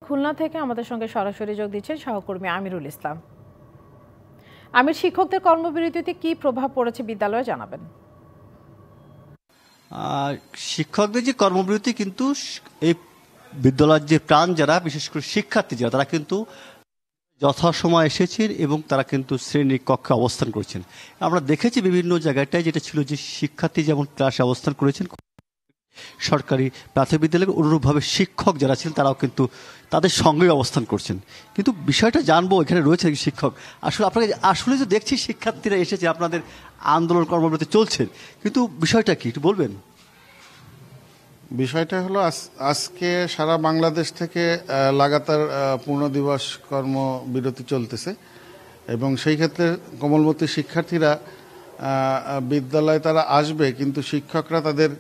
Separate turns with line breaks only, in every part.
খুলনা থেকে আমাদের সঙ্গে সরাসরি যোগ দিচ্ছেন সহকর্মী আমিরুল ইসলাম। আমির, শিক্ষকদের কর্মবিরতিতে কি প্রভাব পড়েছে বিদ্যালয়ে জানাবেন।
শিক্ষকদের যে কর্মবিরতি কিন্তু এই বিদ্যালয়ের যে প্রাণ যারা, বিশেষ করে শিক্ষার্থী যারা, তারা কিন্তু যথাসময় এসেছেন এবং তারা কিন্তু শ্রেণীর কক্ষে অবস্থান করছেন। আমরা দেখেছি বিভিন্ন জায়গাটায় যেটা ছিল যে শিক্ষার্থী যেমন ক্লাসে অবস্থান করেছেন, সরকারি প্রাথমিক বিদ্যালয়ে অনুরূপভাবে শিক্ষক যারা ছিলেন তারাও কিন্তু তাদের সঙ্গেই অবস্থান করছেন। কিন্তু বিষয়টা জানবো, এখানে রয়েছে শিক্ষক, আসলে আপনাকে আসলে যে দেখছি শিক্ষার্থীরা এসেছে, আপনাদের আন্দোলন কর্মবিরতি চলছে, কিন্তু বিষয়টা কি একটু বলবেন?
বিষয়টা হলো আজকে সারা বাংলাদেশ থেকে লাগাতার পূর্ণ দিবস কর্মবিরতি চলতেছে এবং সেই ক্ষেত্রে কোমলমতি শিক্ষার্থীরা বিদ্যালয়ে তারা আসবে, কিন্তু শিক্ষকরা তাদের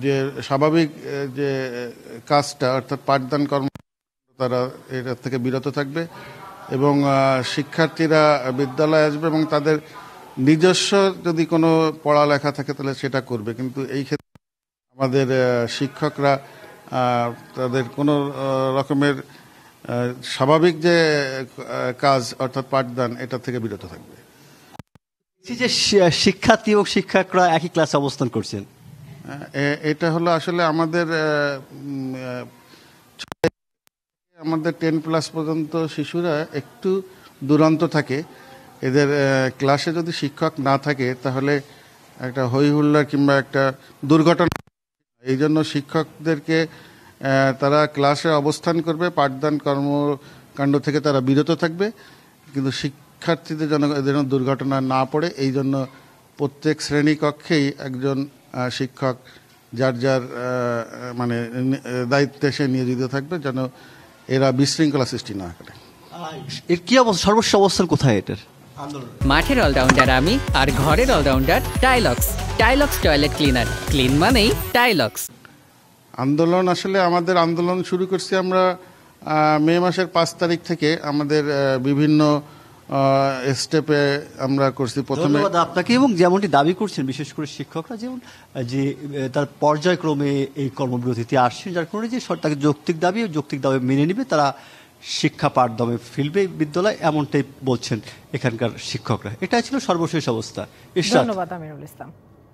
যে স্বাভাবিক যে কাজটা অর্থাৎ পাঠদান কর্ম তারা এটা থেকে বিরত থাকবে এবং শিক্ষার্থীরা বিদ্যালয়ে আসবে এবং তাদের নিজস্ব যদি কোনো পড়ালেখা থাকে তাহলে সেটা করবে। কিন্তু এই ক্ষেত্রে আমাদের শিক্ষকরা তাদের কোনো রকমের স্বাভাবিক যে কাজ অর্থাৎ পাঠদান এটা থেকে বিরত থাকবে।
যে শিক্ষার্থী ও শিক্ষকরা একই ক্লাসে অবস্থান করছেন,
এটা হলো আসলে আমাদের 10+ পর্যন্ত শিশুরা একটু দুরন্ত থাকে। এদের ক্লাসে যদি শিক্ষক না থাকে তাহলে একটা হই হুল্লা কিংবা একটা দুর্ঘটনা, এই জন্য শিক্ষকদেরকে তারা ক্লাসে অবস্থান করবে, পাঠদান কর্মকাণ্ড থেকে তারা বিরত থাকবে, কিন্তু শিক্ষার্থীদের যেন দুর্ঘটনা না পড়ে এই জন্য প্রত্যেক শ্রেণী কক্ষেই একজন শিক্ষক যার যার মানে দায়িত্বে সে নিয়োজিত থাকবে, যেন এরা বিশৃঙ্খলা সৃষ্টি না করে।
এর কি অবস্থা, সর্বস্ব অবস্থান কোথায় এটার?
মাঠের অলরাউন্ডার আমি, আর ঘরের allrounder Tylox. Tylox toilet cleaner, clean মানেই টাইলক্স।
আন্দোলন আসলে আমাদের আন্দোলন শুরু করছি আমরা মে মাসের 5 তারিখ থেকে। আমাদের বিভিন্ন স্টেপে আমরা করছি। প্রথমে
আপনাকে, এবং যেমনটি দাবি করছেন বিশেষ করে শিক্ষকরা, যেমন যে তার পর্যায়ক্রমে এই কর্মবিরতিতে আসছেন, যার কারণে যে তাকে যৌক্তিক দাবি মেনে নিবে, তারা শিক্ষা পাঠদানে ফিরবে বিদ্যালয়, এমনটাই বলছেন এখানকার শিক্ষকরা। এটাই ছিল সর্বশেষ অবস্থা।
ধন্যবাদ আমিরুল ইসলাম।